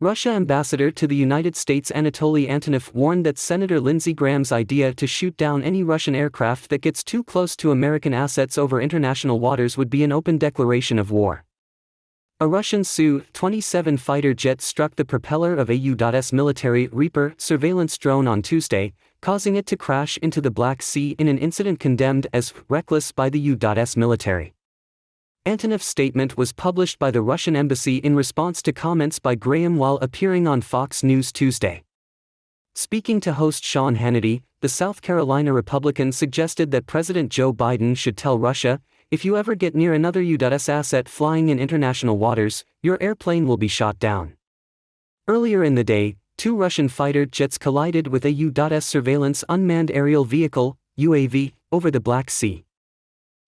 Russia ambassador to the United States Anatoly Antonov warned that Senator Lindsey Graham's idea to shoot down any Russian aircraft that gets too close to American assets over international waters would be an open declaration of war. A Russian Su-27 fighter jet struck the propeller of a U.S. military Reaper surveillance drone on Tuesday, causing it to crash into the Black Sea in an incident condemned as reckless by the U.S. military. Antonov's statement was published by the Russian embassy in response to comments by Graham while appearing on Fox News Tuesday. Speaking to host Sean Hannity, the South Carolina Republican suggested that President Joe Biden should tell Russia, "If you ever get near another U.S. asset flying in international waters, your airplane will be shot down." Earlier in the day, two Russian fighter jets collided with a U.S. surveillance unmanned aerial vehicle, UAV, over the Black Sea.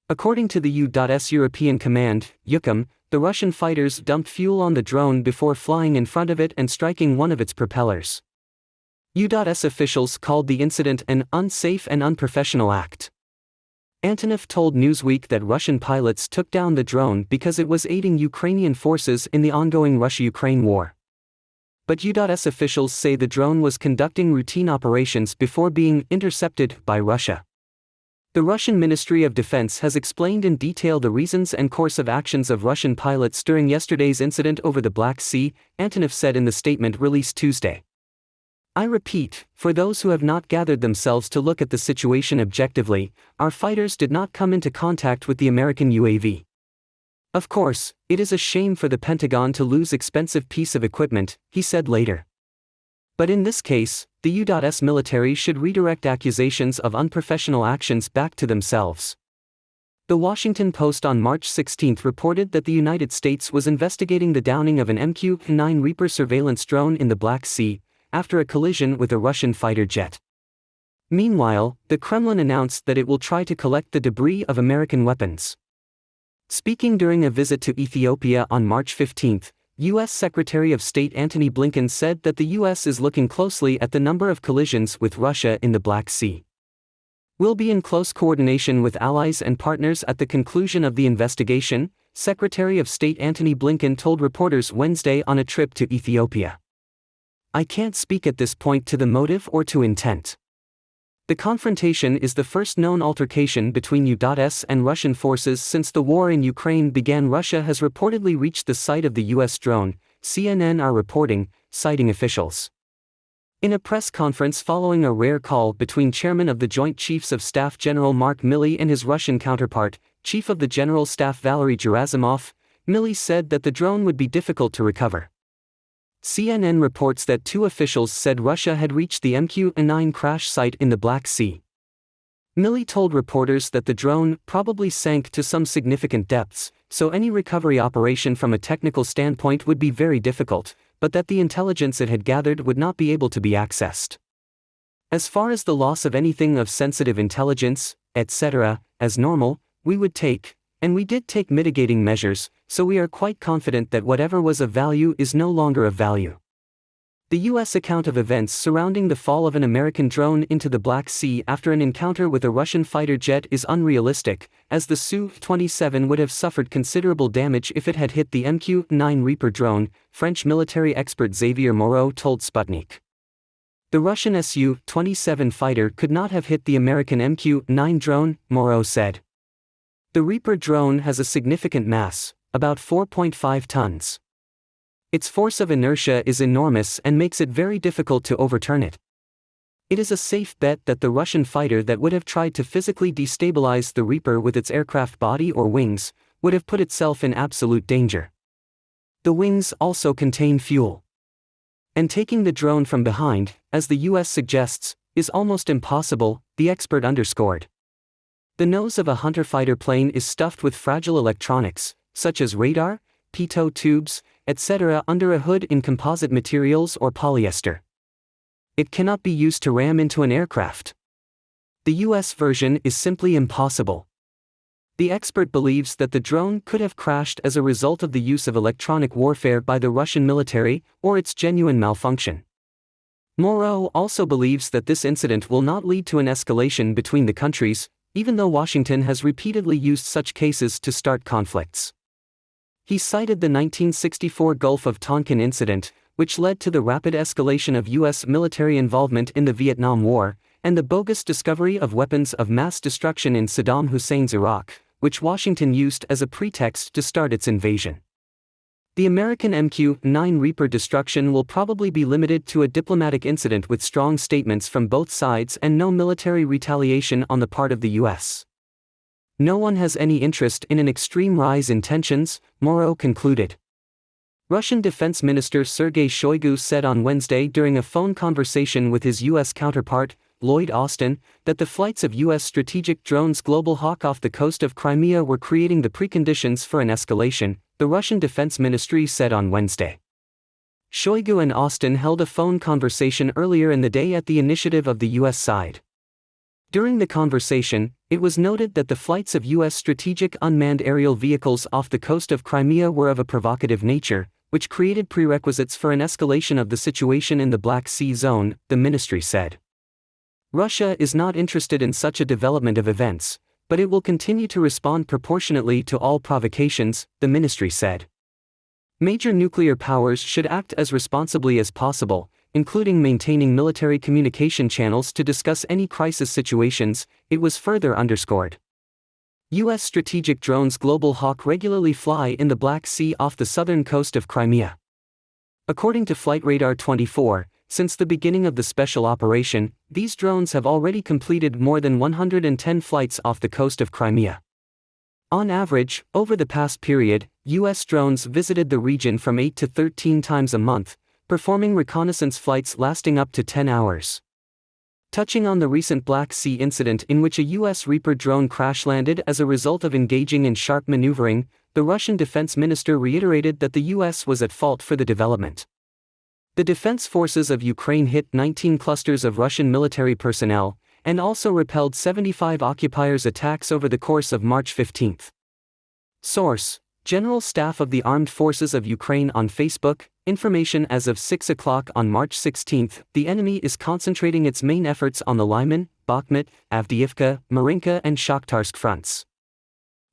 According to the U.S. European Command, EUCOM, the Russian fighters dumped fuel on the drone before flying in front of it and striking one of its propellers. U.S. officials called the incident an unsafe and unprofessional act. Antonov told Newsweek that Russian pilots took down the drone because it was aiding Ukrainian forces in the ongoing Russia-Ukraine war. But U.S. officials say the drone was conducting routine operations before being intercepted by Russia. The Russian Ministry of Defense has explained in detail the reasons and course of actions of Russian pilots during yesterday's incident over the Black Sea, Antonov said in the statement released Tuesday. "I repeat, for those who have not gathered themselves to look at the situation objectively, our fighters did not come into contact with the American UAV. Of course, it is a shame for the Pentagon to lose expensive piece of equipment," he said later. But in this case, the U.S. military should redirect accusations of unprofessional actions back to themselves. The Washington Post on March 16 reported that the United States was investigating the downing of an MQ-9 Reaper surveillance drone in the Black Sea, after a collision with a Russian fighter jet. Meanwhile, the Kremlin announced that it will try to collect the debris of American weapons. Speaking during a visit to Ethiopia on March 15, U.S. Secretary of State Antony Blinken said that the U.S. is looking closely at the number of collisions with Russia in the Black Sea. "We'll be in close coordination with allies and partners at the conclusion of the investigation," Secretary of State Antony Blinken told reporters Wednesday on a trip to Ethiopia. "I can't speak at this point to the motive or to intent. The confrontation is the first known altercation between U.S. and Russian forces since the war in Ukraine began. Russia has reportedly reached the site of the U.S. drone, CNN are reporting, citing officials. In a press conference following a rare call between Chairman of the Joint Chiefs of Staff General Mark Milley and his Russian counterpart, Chief of the General Staff Valery Gerasimov, Milley said that the drone would be difficult to recover. CNN reports that two officials said Russia had reached the MQ-9 crash site in the Black Sea. Milley told reporters that the drone probably sank to some significant depths, so any recovery operation from a technical standpoint would be very difficult, but that the intelligence it had gathered would not be able to be accessed. "As far as the loss of anything of sensitive intelligence, etc., as normal, we would take, and we did take mitigating measures, so we are quite confident that whatever was of value is no longer of value." The U.S. account of events surrounding the fall of an American drone into the Black Sea after an encounter with a Russian fighter jet is unrealistic, as the Su-27 would have suffered considerable damage if it had hit the MQ-9 Reaper drone, French military expert Xavier Moreau told Sputnik. The Russian Su-27 fighter could not have hit the American MQ-9 drone, Moreau said. The Reaper drone has a significant mass, about 4.5 tons. Its force of inertia is enormous and makes it very difficult to overturn it. It is a safe bet that the Russian fighter that would have tried to physically destabilize the Reaper with its aircraft body or wings, would have put itself in absolute danger. The wings also contain fuel. And taking the drone from behind, as the US suggests, is almost impossible, the expert underscored. The nose of a Hunter fighter plane is stuffed with fragile electronics, such as radar, pitot tubes, etc. under a hood in composite materials or polyester. It cannot be used to ram into an aircraft. The US version is simply impossible. The expert believes that the drone could have crashed as a result of the use of electronic warfare by the Russian military, or its genuine malfunction. Moreau also believes that this incident will not lead to an escalation between the countries, even though Washington has repeatedly used such cases to start conflicts. He cited the 1964 Gulf of Tonkin incident, which led to the rapid escalation of U.S. military involvement in the Vietnam War, and the bogus discovery of weapons of mass destruction in Saddam Hussein's Iraq, which Washington used as a pretext to start its invasion. The American MQ-9 Reaper destruction will probably be limited to a diplomatic incident with strong statements from both sides and no military retaliation on the part of the U.S. No one has any interest in an extreme rise in tensions, Moreau concluded. Russian Defense Minister Sergei Shoigu said on Wednesday during a phone conversation with his U.S. counterpart, Lloyd Austin, that the flights of U.S. strategic drones Global Hawk off the coast of Crimea were creating the preconditions for an escalation, the Russian Defense Ministry said on Wednesday. Shoigu and Austin held a phone conversation earlier in the day at the initiative of the U.S. side. During the conversation, it was noted that the flights of U.S. strategic unmanned aerial vehicles off the coast of Crimea were of a provocative nature, which created prerequisites for an escalation of the situation in the Black Sea zone, the ministry said. Russia is not interested in such a development of events, but it will continue to respond proportionately to all provocations, the ministry said. Major nuclear powers should act as responsibly as possible, including maintaining military communication channels to discuss any crisis situations, it was further underscored. U.S. strategic drones Global Hawk regularly fly in the Black Sea off the southern coast of Crimea. According to Flightradar 24, since the beginning of the special operation, these drones have already completed more than 110 flights off the coast of Crimea. On average, over the past period, U.S. drones visited the region from 8 to 13 times a month, performing reconnaissance flights lasting up to 10 hours. Touching on the recent Black Sea incident in which a U.S. Reaper drone crash-landed as a result of engaging in sharp maneuvering, the Russian defense minister reiterated that the U.S. was at fault for the development. The defense forces of Ukraine hit 19 clusters of Russian military personnel, and also repelled 75 occupiers' attacks over the course of March 15. Source: General Staff of the Armed Forces of Ukraine on Facebook. Information as of 6 o'clock on March 16. The enemy is concentrating its main efforts on the Lyman, Bakhmut, Avdiivka, Marinka and Shakhtarsk fronts.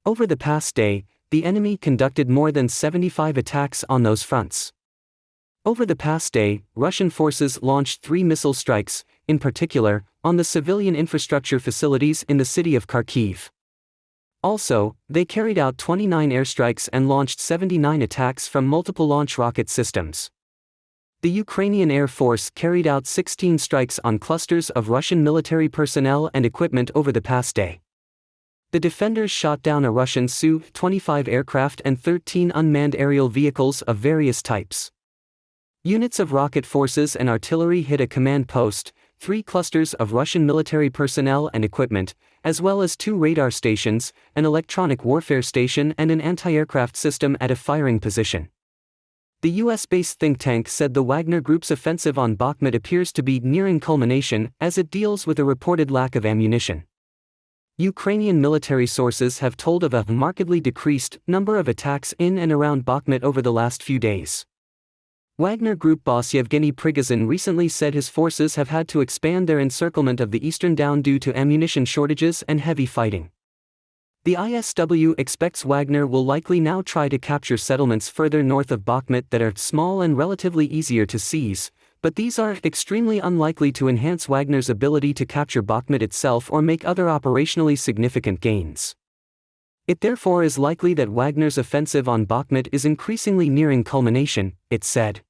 Over the past day, the enemy conducted more than 75 attacks on those fronts. Over the past day, Russian forces launched 3 missile strikes, in particular, on the civilian infrastructure facilities in the city of Kharkiv. Also, they carried out 29 airstrikes and launched 79 attacks from multiple launch rocket systems. The Ukrainian Air Force carried out 16 strikes on clusters of Russian military personnel and equipment over the past day. The defenders shot down a Russian Su-25 aircraft and 13 unmanned aerial vehicles of various types. Units of rocket forces and artillery hit a command post, 3 clusters of Russian military personnel and equipment, as well as 2 radar stations, an electronic warfare station and an anti-aircraft system at a firing position. The US-based think tank said the Wagner Group's offensive on Bakhmut appears to be nearing culmination as it deals with a reported lack of ammunition. Ukrainian military sources have told of a markedly decreased number of attacks in and around Bakhmut over the last few days. Wagner Group boss Yevgeny Prigozhin recently said his forces have had to expand their encirclement of the eastern Don due to ammunition shortages and heavy fighting. The ISW expects Wagner will likely now try to capture settlements further north of Bakhmut that are small and relatively easier to seize, but these are extremely unlikely to enhance Wagner's ability to capture Bakhmut itself or make other operationally significant gains. It therefore is likely that Wagner's offensive on Bakhmut is increasingly nearing culmination, it said.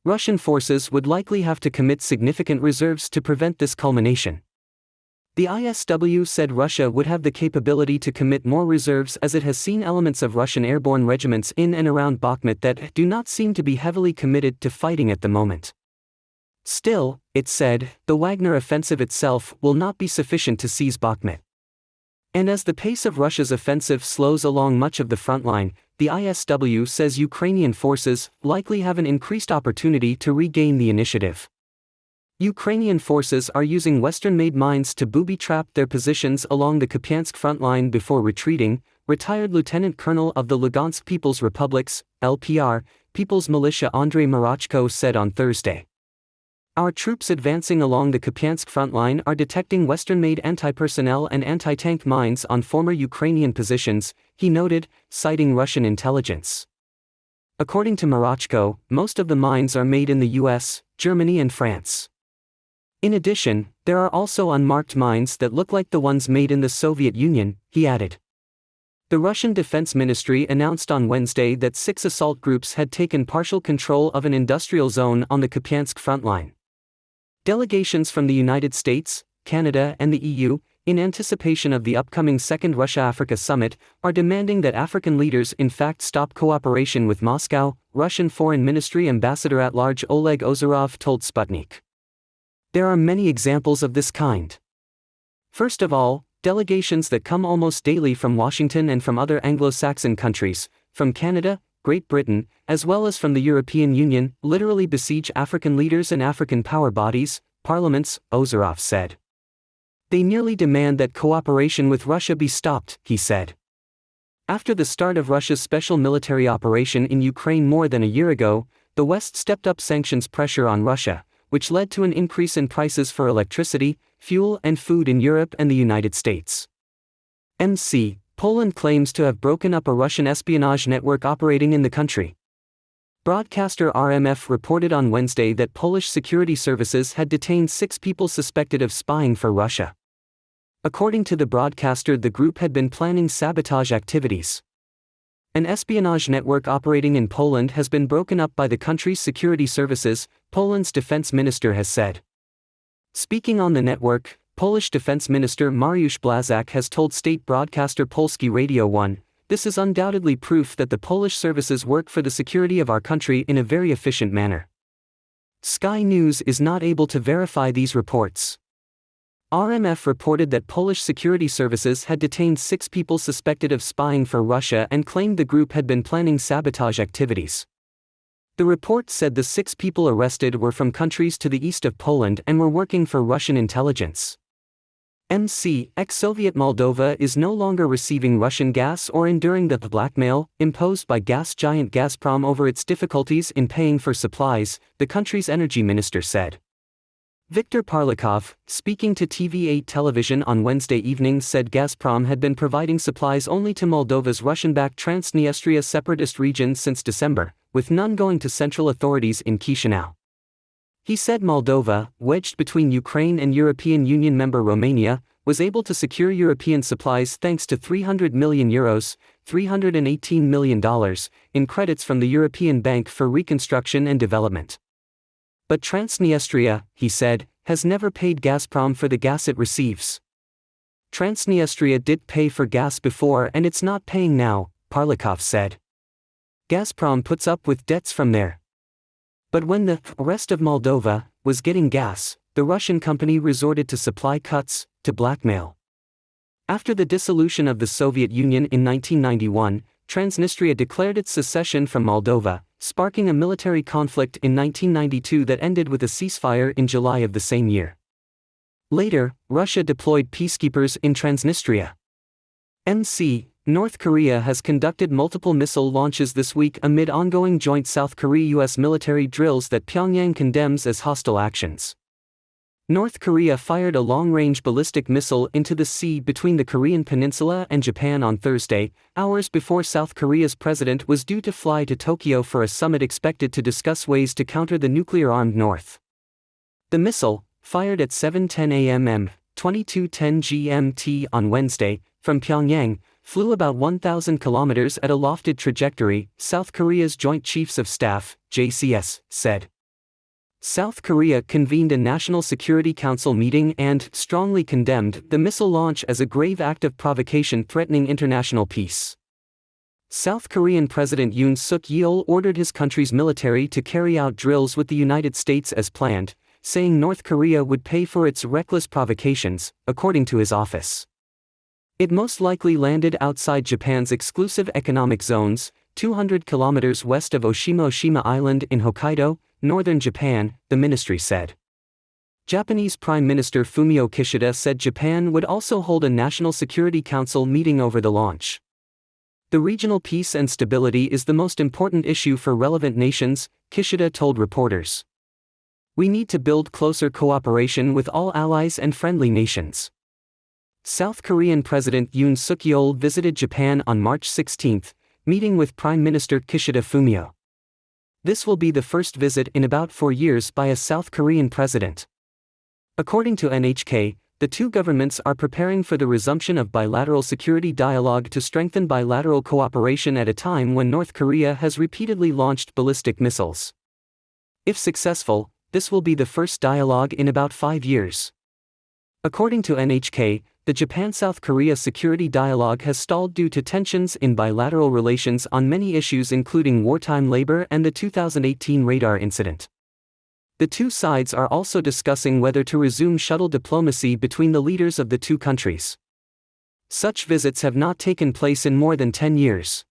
Russian forces would likely have to commit significant reserves to prevent this culmination. The ISW said Russia would have the capability to commit more reserves as it has seen elements of Russian airborne regiments in and around Bakhmut that do not seem to be heavily committed to fighting at the moment. Still, it said, the Wagner offensive itself will not be sufficient to seize Bakhmut. And as the pace of Russia's offensive slows along much of the front line, the ISW says Ukrainian forces likely have an increased opportunity to regain the initiative. Ukrainian forces are using Western-made mines to booby-trap their positions along the Kupiansk front line before retreating, retired Lieutenant Colonel of the Lugansk People's Republic's, LPR, People's Militia Andrei Marachko said on Thursday. Our troops advancing along the Kupiansk front line are detecting Western-made anti-personnel and anti-tank mines on former Ukrainian positions, he noted, citing Russian intelligence. According to Marachko, most of the mines are made in the US, Germany and France. In addition, there are also unmarked mines that look like the ones made in the Soviet Union, he added. The Russian Defense Ministry announced on Wednesday that 6 assault groups had taken partial control of an industrial zone on the Kupiansk front line. Delegations from the United States, Canada and the EU, in anticipation of the upcoming second Russia-Africa summit, are demanding that African leaders in fact stop cooperation with Moscow, Russian Foreign Ministry Ambassador-at-Large Oleg Ozerov told Sputnik. There are many examples of this kind. First of all, delegations that come almost daily from Washington and from other Anglo-Saxon countries, from Canada, Great Britain, as well as from the European Union, literally besiege African leaders and African power bodies, parliaments, Ozerov said. They nearly demand that cooperation with Russia be stopped, he said. After the start of Russia's special military operation in Ukraine more than a year ago, the West stepped up sanctions pressure on Russia, which led to an increase in prices for electricity, fuel and food in Europe and the United States. MC, Poland claims to have broken up a Russian espionage network operating in the country. Broadcaster RMF reported on Wednesday that Polish security services had detained 6 people suspected of spying for Russia. According to the broadcaster, the group had been planning sabotage activities. An espionage network operating in Poland has been broken up by the country's security services, Poland's defense minister has said. Speaking on the network, Polish Defense Minister Mariusz Błaszczak has told state broadcaster Polski Radio 1, "This is undoubtedly proof that the Polish services work for the security of our country in a very efficient manner." Sky News is not able to verify these reports. RMF reported that Polish security services had detained 6 people suspected of spying for Russia and claimed the group had been planning sabotage activities. The report said the 6 people arrested were from countries to the east of Poland and were working for Russian intelligence. MC, ex-Soviet Moldova is no longer receiving Russian gas or enduring the blackmail imposed by gas giant Gazprom over its difficulties in paying for supplies, the country's energy minister said. Viktor Parlikov, speaking to TV8 television on Wednesday evening, said Gazprom had been providing supplies only to Moldova's Russian-backed Transnistria separatist region since December, with none going to central authorities in Chisinau. He said Moldova, wedged between Ukraine and European Union member Romania, was able to secure European supplies thanks to €300 million, $318 million, in credits from the European Bank for Reconstruction and Development. But Transnistria, he said, has never paid Gazprom for the gas it receives. Transnistria did pay for gas before and it's not paying now, Parlikov said. Gazprom puts up with debts from there. But when the rest of Moldova was getting gas, the Russian company resorted to supply cuts, to blackmail. After the dissolution of the Soviet Union in 1991, Transnistria declared its secession from Moldova, sparking a military conflict in 1992 that ended with a ceasefire in July of the same year. Later, Russia deployed peacekeepers in Transnistria. MC, North Korea has conducted multiple missile launches this week amid ongoing joint South Korea-US military drills that Pyongyang condemns as hostile actions. North Korea fired a long-range ballistic missile into the sea between the Korean peninsula and Japan on Thursday, hours before South Korea's president was due to fly to Tokyo for a summit expected to discuss ways to counter the nuclear-armed North. The missile, fired at 7:10 a.m. 22:10 GMT on Wednesday, from Pyongyang, flew about 1,000 kilometers at a lofted trajectory, South Korea's Joint Chiefs of Staff, JCS, said. South Korea convened a National Security Council meeting and strongly condemned the missile launch as a grave act of provocation threatening international peace. South Korean President Yoon Suk-yeol ordered his country's military to carry out drills with the United States as planned, saying North Korea would pay for its reckless provocations, according to his office. It most likely landed outside Japan's exclusive economic zones, 200 kilometers west of Oshima Island in Hokkaido, northern Japan, the ministry said. Japanese Prime Minister Fumio Kishida said Japan would also hold a National Security Council meeting over the launch. The regional peace and stability is the most important issue for relevant nations, Kishida told reporters. We need to build closer cooperation with all allies and friendly nations. South Korean President Yoon Suk-yeol visited Japan on March 16, meeting with Prime Minister Kishida Fumio. This will be the first visit in about 4 years by a South Korean president. According to NHK, the two governments are preparing for the resumption of bilateral security dialogue to strengthen bilateral cooperation at a time when North Korea has repeatedly launched ballistic missiles. If successful, this will be the first dialogue in about 5 years. According to NHK, the Japan-South Korea security dialogue has stalled due to tensions in bilateral relations on many issues including wartime labor and the 2018 radar incident. The two sides are also discussing whether to resume shuttle diplomacy between the leaders of the two countries. Such visits have not taken place in more than 10 years.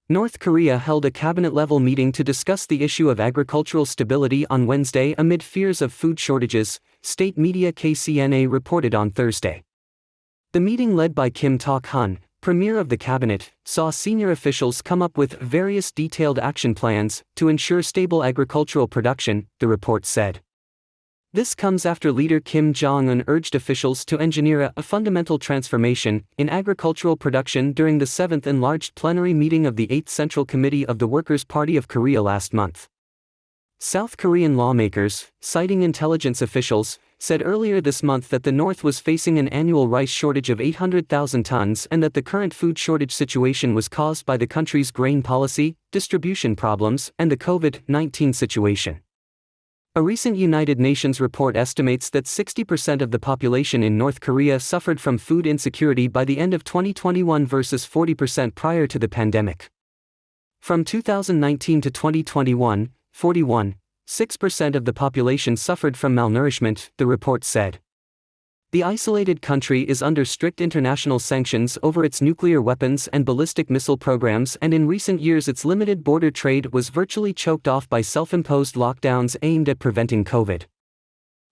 North Korea held a cabinet-level meeting to discuss the issue of agricultural stability on Wednesday amid fears of food shortages, state media KCNA reported on Thursday. The meeting led by Kim Tak-hun, premier of the cabinet, saw senior officials come up with various detailed action plans to ensure stable agricultural production, the report said. This comes after leader Kim Jong-un urged officials to engineer a fundamental transformation in agricultural production during the 7th enlarged plenary meeting of the 8th Central Committee of the Workers' Party of Korea last month. South Korean lawmakers, citing intelligence officials, said earlier this month that the North was facing an annual rice shortage of 800,000 tons and that the current food shortage situation was caused by the country's grain policy, distribution problems, and the COVID-19 situation. A recent United Nations report estimates that 60% of the population in North Korea suffered from food insecurity by the end of 2021 versus 40% prior to the pandemic. From 2019 to 2021, 41.6% of the population suffered from malnourishment, the report said. The isolated country is under strict international sanctions over its nuclear weapons and ballistic missile programs, and in recent years its limited border trade was virtually choked off by self-imposed lockdowns aimed at preventing COVID.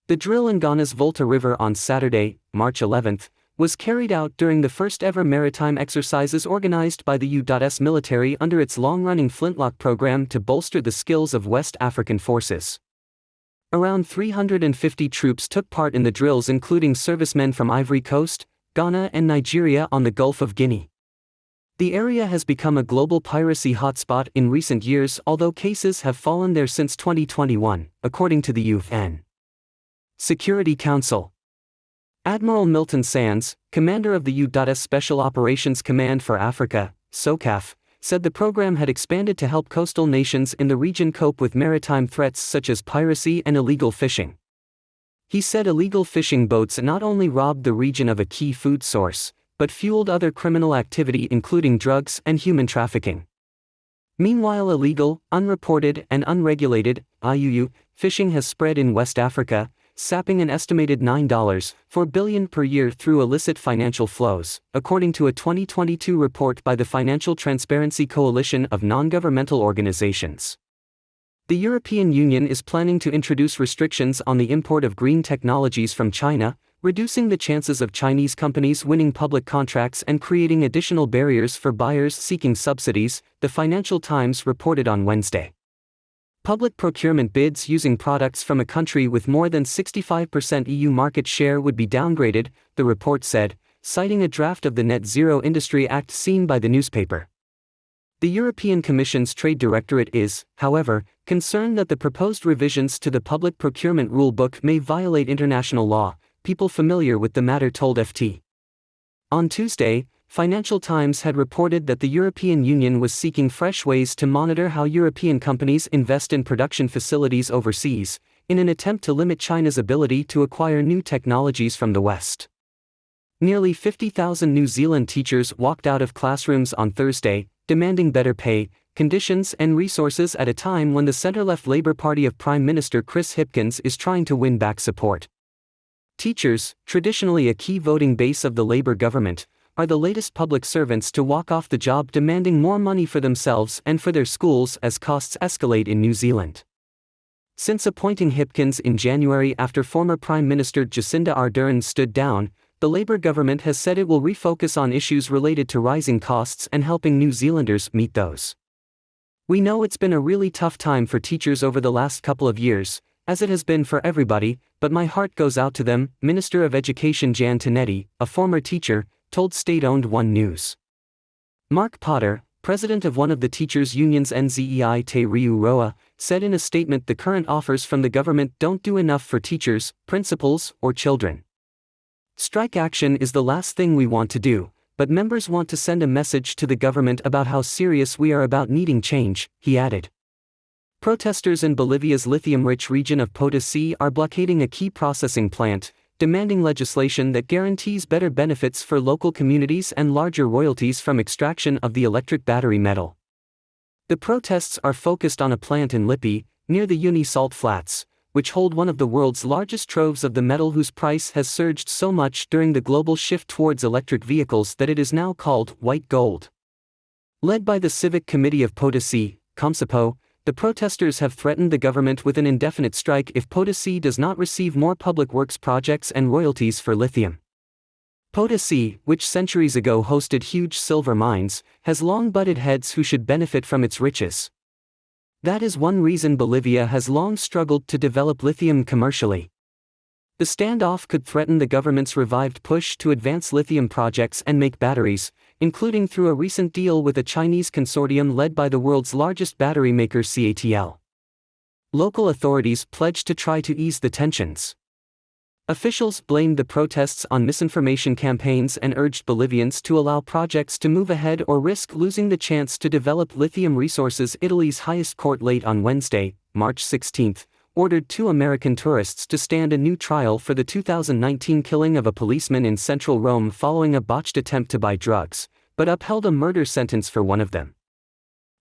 The drill in Ghana's Volta River on Saturday, March 11, was carried out during the first-ever maritime exercises organized by the U.S. military under its long-running Flintlock program to bolster the skills of West African forces. Around 350 troops took part in the drills, including servicemen from Ivory Coast, Ghana and Nigeria on the Gulf of Guinea. The area has become a global piracy hotspot in recent years, although cases have fallen there since 2021, according to the UN Security Council. Admiral Milton Sands, commander of the U.S. Special Operations Command for Africa, SOCAF, said the program had expanded to help coastal nations in the region cope with maritime threats such as piracy and illegal fishing. He said illegal fishing boats not only robbed the region of a key food source, but fueled other criminal activity including drugs and human trafficking. Meanwhile, illegal, unreported and unregulated IUU fishing has spread in West Africa, sapping an estimated $9.4 billion per year through illicit financial flows, according to a 2022 report by the Financial Transparency Coalition of non-governmental organizations. The European Union is planning to introduce restrictions on the import of green technologies from China, reducing the chances of Chinese companies winning public contracts and creating additional barriers for buyers seeking subsidies, the Financial Times reported on Wednesday. Public procurement bids using products from a country with more than 65% EU market share would be downgraded, the report said, citing a draft of the Net Zero Industry Act seen by the newspaper. The European Commission's Trade Directorate is, however, concerned that the proposed revisions to the public procurement rulebook may violate international law, people familiar with the matter told FT. On Tuesday, Financial Times had reported that the European Union was seeking fresh ways to monitor how European companies invest in production facilities overseas, in an attempt to limit China's ability to acquire new technologies from the West. Nearly 50,000 New Zealand teachers walked out of classrooms on Thursday, demanding better pay, conditions and resources at a time when the centre-left Labour Party of Prime Minister Chris Hipkins is trying to win back support. Teachers, traditionally a key voting base of the Labour government, are the latest public servants to walk off the job, demanding more money for themselves and for their schools as costs escalate in New Zealand. Since appointing Hipkins in January after former Prime Minister Jacinda Ardern stood down, the Labour government has said it will refocus on issues related to rising costs and helping New Zealanders meet those. "We know it's been a really tough time for teachers over the last couple of years, as it has been for everybody, but my heart goes out to them," Minister of Education Jan Tinetti, a former teacher, told state-owned One News. Mark Potter, president of one of the teachers' unions NZEI Te Reu Roa, said in a statement the current offers from the government don't do enough for teachers, principals, or children. Strike action is the last thing we want to do, but members want to send a message to the government about how serious we are about needing change, he added. Protesters in Bolivia's lithium-rich region of Potosí are blockading a key processing plant, demanding legislation that guarantees better benefits for local communities and larger royalties from extraction of the electric battery metal. The protests are focused on a plant in Lipi, near the Uni Salt Flats, which hold one of the world's largest troves of the metal whose price has surged so much during the global shift towards electric vehicles that it is now called white gold. Led by the Civic Committee of Potosí, COMSIPO, the protesters have threatened the government with an indefinite strike if Potosí does not receive more public works projects and royalties for lithium. Potosí, which centuries ago hosted huge silver mines, has long butted heads who should benefit from its riches. That is one reason Bolivia has long struggled to develop lithium commercially. The standoff could threaten the government's revived push to advance lithium projects and make batteries, including through a recent deal with a Chinese consortium led by the world's largest battery maker CATL. Local authorities pledged to try to ease the tensions. Officials blamed the protests on misinformation campaigns and urged Bolivians to allow projects to move ahead or risk losing the chance to develop lithium resources. Italy's highest court late on Wednesday, March 16, ordered 2 American tourists to stand a new trial for the 2019 killing of a policeman in central Rome following a botched attempt to buy drugs, but upheld a murder sentence for one of them.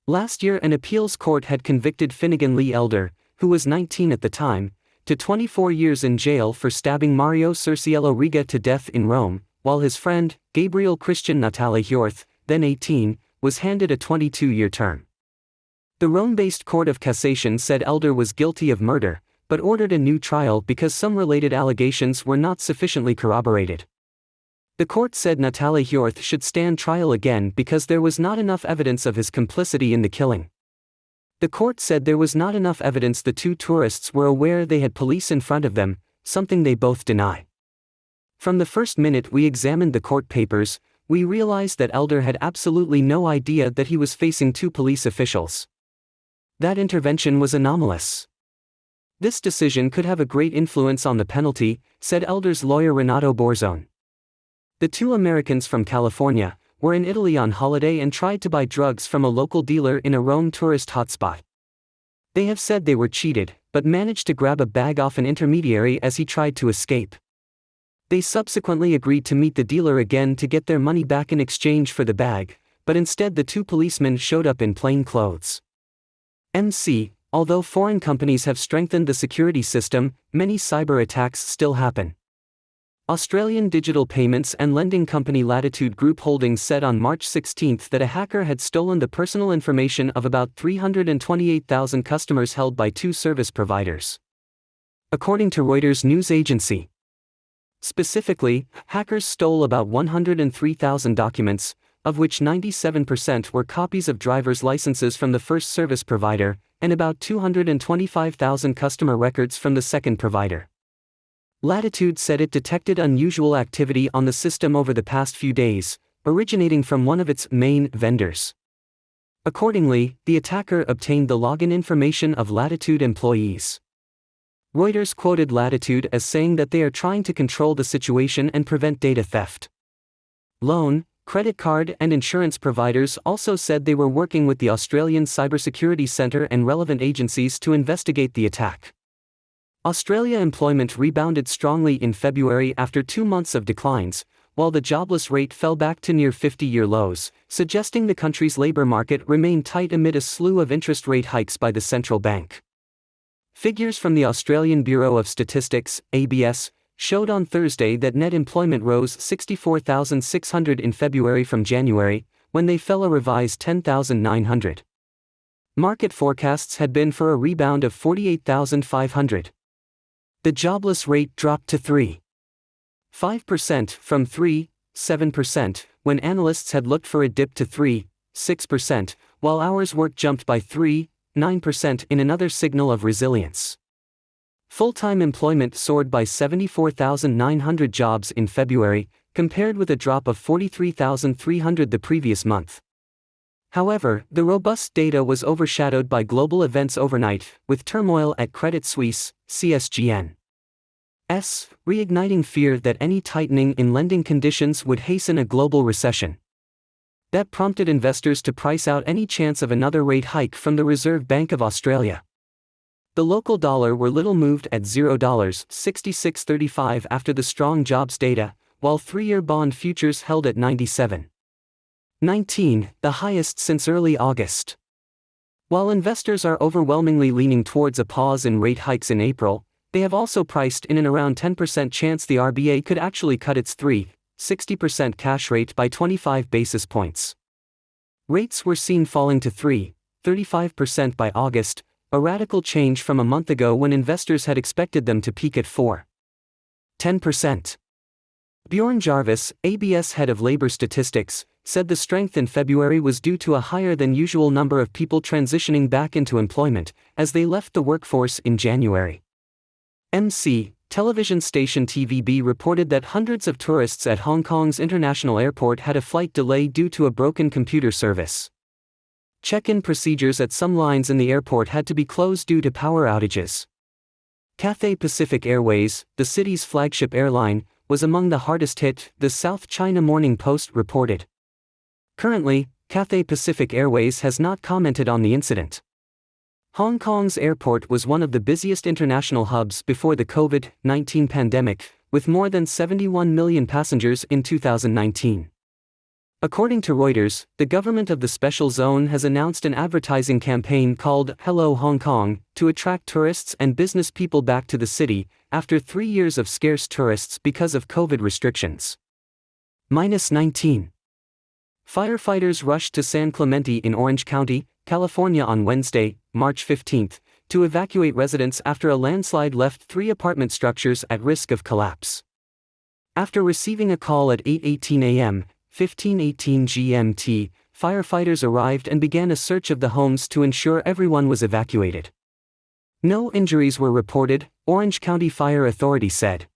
Last year an appeals court had convicted Finnegan Lee Elder, who was 19 at the time, to 24 years in jail for stabbing Mario Cerciello Riga to death in Rome, while his friend, Gabriel Christian Natale Hjorth, then 18, was handed a 22-year term. The Rome-based Court of Cassation said Elder was guilty of murder, but ordered a new trial because some related allegations were not sufficiently corroborated. The court said Natale Hjorth should stand trial again because there was not enough evidence of his complicity in the killing. The court said there was not enough evidence the 2 tourists were aware they had police in front of them, something they both deny. From the first minute we examined the court papers, we realized that Elder had absolutely no idea that he was facing 2 police officials. That intervention was anomalous. This decision could have a great influence on the penalty, said Elder's lawyer Renato Borzone. The 2 Americans from California were in Italy on holiday and tried to buy drugs from a local dealer in a Rome tourist hotspot. They have said they were cheated, but managed to grab a bag off an intermediary as he tried to escape. They subsequently agreed to meet the dealer again to get their money back in exchange for the bag, but instead the 2 policemen showed up in plain clothes. MC, although foreign companies have strengthened the security system, many cyber attacks still happen. Australian digital payments and lending company Latitude Group Holdings said on March 16 that a hacker had stolen the personal information of about 328,000 customers held by 2 service providers. According to Reuters news agency. Specifically, hackers stole about 103,000 documents, of which 97% were copies of driver's licenses from the first service provider, and about 225,000 customer records from the second provider. Latitude said it detected unusual activity on the system over the past few days, originating from one of its main vendors. Accordingly, the attacker obtained the login information of Latitude employees. Reuters quoted Latitude as saying that they are trying to control the situation and prevent data theft. Loan, credit card and insurance providers also said they were working with the Australian Cybersecurity Centre and relevant agencies to investigate the attack. Australia employment rebounded strongly in February after 2 months of declines, while the jobless rate fell back to near 50-year lows, suggesting the country's labour market remained tight amid a slew of interest rate hikes by the central bank. Figures from the Australian Bureau of Statistics, ABS, showed on Thursday that net employment rose 64,600 in February from January, when they fell a revised 10,900. Market forecasts had been for a rebound of 48,500. The jobless rate dropped to 3.5% from 3.7%, when analysts had looked for a dip to 3.6%, while hours worked jumped by 3.9% in another signal of resilience. Full-time employment soared by 74,900 jobs in February, compared with a drop of 43,300 the previous month. However, the robust data was overshadowed by global events overnight, with turmoil at Credit Suisse, CSGN. Reigniting fear that any tightening in lending conditions would hasten a global recession. That prompted investors to price out any chance of another rate hike from the Reserve Bank of Australia. The local dollar were little moved at $0.6635 after the strong jobs data, while 3-year bond futures held at 97.19, the highest since early August. While investors are overwhelmingly leaning towards a pause in rate hikes in April, they have also priced in an around 10% chance the RBA could actually cut its 3.60% cash rate by 25 basis points. Rates were seen falling to 3.35% by August, a radical change from a month ago when investors had expected them to peak at 4.10%. Bjorn Jarvis, ABS head of labor statistics, said the strength in February was due to a higher than usual number of people transitioning back into employment, as they left the workforce in January. MC, television station TVB reported that hundreds of tourists at Hong Kong's international airport had a flight delay due to a broken computer service. Check-in procedures at some lines in the airport had to be closed due to power outages. Cathay Pacific Airways, the city's flagship airline, was among the hardest hit, the South China Morning Post reported. Currently, Cathay Pacific Airways has not commented on the incident. Hong Kong's airport was one of the busiest international hubs before the COVID-19 pandemic, with more than 71 million passengers in 2019. According to Reuters, the government of the Special Zone has announced an advertising campaign called Hello Hong Kong to attract tourists and business people back to the city, after 3 years of scarce tourists because of COVID restrictions. -19. Firefighters rushed to San Clemente in Orange County, California on Wednesday, March 15, to evacuate residents after a landslide left 3 apartment structures at risk of collapse. After receiving a call at 8:18 a.m., 15:18 GMT, firefighters arrived and began a search of the homes to ensure everyone was evacuated. No injuries were reported, Orange County Fire Authority said.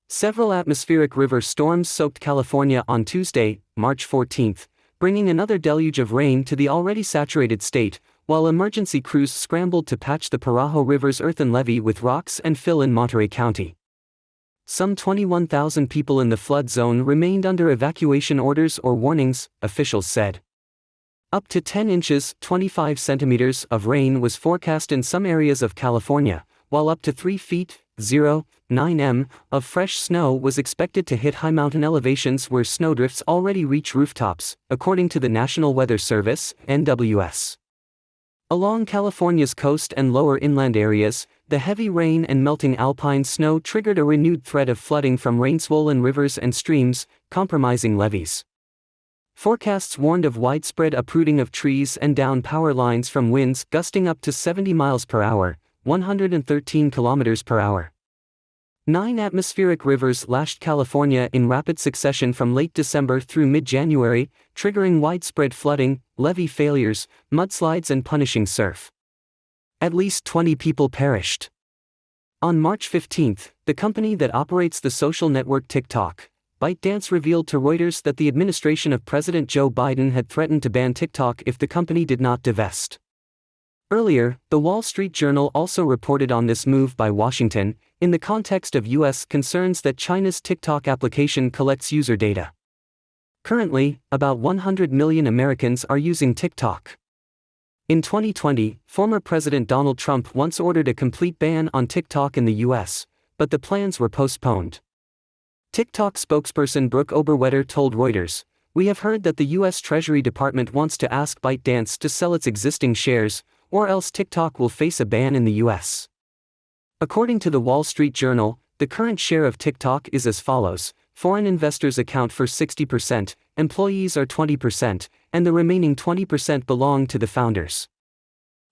Several atmospheric river storms soaked California on Tuesday, March 14, bringing another deluge of rain to the already saturated state, while emergency crews scrambled to patch the Parajo River's earthen levee with rocks and fill in Monterey County. Some 21,000 people in the flood zone remained under evacuation orders or warnings, officials said. Up to 10 inches (25 centimeters) of rain was forecast in some areas of California, while up to 3 feet (0.9 m) of fresh snow was expected to hit high mountain elevations where snowdrifts already reach rooftops, according to the National Weather Service, NWS. Along California's coast and lower inland areas, the heavy rain and melting alpine snow triggered a renewed threat of flooding from rain-swollen rivers and streams, compromising levees. Forecasts warned of widespread uprooting of trees and down power lines from winds gusting up to 70 miles per hour, 113 kilometers per hour. 9 atmospheric rivers lashed California in rapid succession from late December through mid-January, triggering widespread flooding, levee failures, mudslides and punishing surf. At least 20 people perished. On March 15, the company that operates the social network TikTok, ByteDance, revealed to Reuters that the administration of President Joe Biden had threatened to ban TikTok if the company did not divest. Earlier, The Wall Street Journal also reported on this move by Washington, in the context of U.S. concerns that China's TikTok application collects user data. Currently, about 100 million Americans are using TikTok. In 2020, former President Donald Trump once ordered a complete ban on TikTok in the U.S., but the plans were postponed. TikTok spokesperson Brooke Oberwetter told Reuters, "We have heard that the U.S. Treasury Department wants to ask ByteDance to sell its existing shares, or else TikTok will face a ban in the U.S." According to the Wall Street Journal, the current share of TikTok is as follows: foreign investors account for 60%, employees are 20%, and the remaining 20% belong to the founders.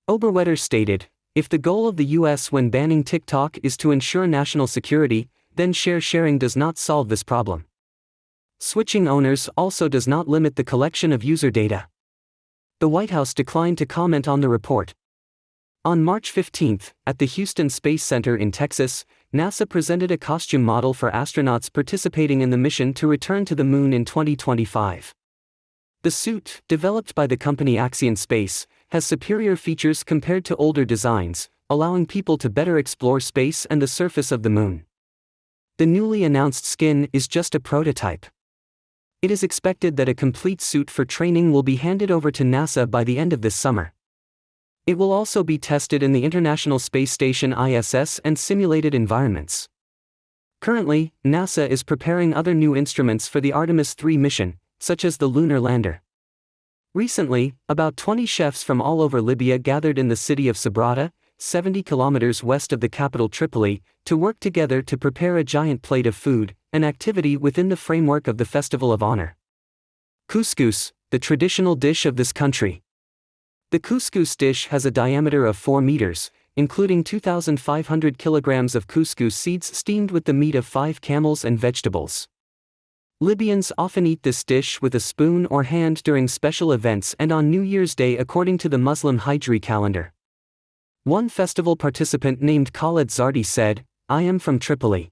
Oberwetter stated, "If the goal of the U.S. when banning TikTok is to ensure national security, then share sharing does not solve this problem. Switching owners also does not limit the collection of user data." The White House declined to comment on the report. On March 15, at the Houston Space Center in Texas, NASA presented a costume model for astronauts participating in the mission to return to the Moon in 2025. The suit, developed by the company Axion Space, has superior features compared to older designs, allowing people to better explore space and the surface of the moon. The newly announced skin is just a prototype. It is expected that a complete suit for training will be handed over to NASA by the end of this summer. It will also be tested in the International Space Station ISS and simulated environments. Currently, NASA is preparing other new instruments for the Artemis 3 mission, such as the lunar lander. Recently, about 20 chefs from all over Libya gathered in the city of Sabratha, 70 kilometers west of the capital Tripoli, to work together to prepare a giant plate of food, an activity within the framework of the Festival of Honor. Couscous, the traditional dish of this country. The couscous dish has a diameter of 4 meters, including 2,500 kilograms of couscous seeds steamed with the meat of 5 camels and vegetables. Libyans often eat this dish with a spoon or hand during special events and on New Year's Day according to the Muslim Hijri calendar. One festival participant named Khaled Zardi said, "I am from Tripoli.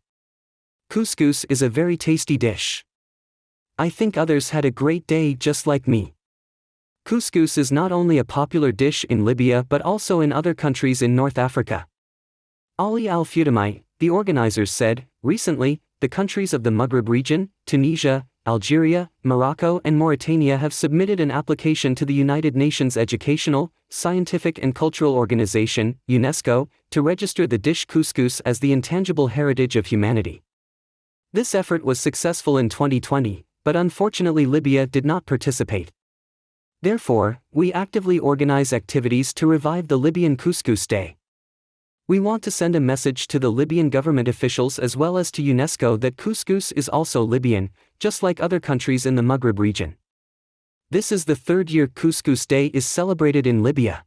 Couscous is a very tasty dish. I think others had a great day just like me." Couscous is not only a popular dish in Libya but also in other countries in North Africa. Ali Al-Futami, the organizers said, recently, the countries of the Maghreb region, Tunisia, Algeria, Morocco and Mauritania have submitted an application to the United Nations Educational, Scientific and Cultural Organization, UNESCO, to register the dish couscous as the intangible heritage of humanity. This effort was successful in 2020, but unfortunately Libya did not participate. Therefore, we actively organize activities to revive the Libyan Couscous Day. We want to send a message to the Libyan government officials as well as to UNESCO that couscous is also Libyan, just like other countries in the Maghreb region. This is the third year Couscous Day is celebrated in Libya.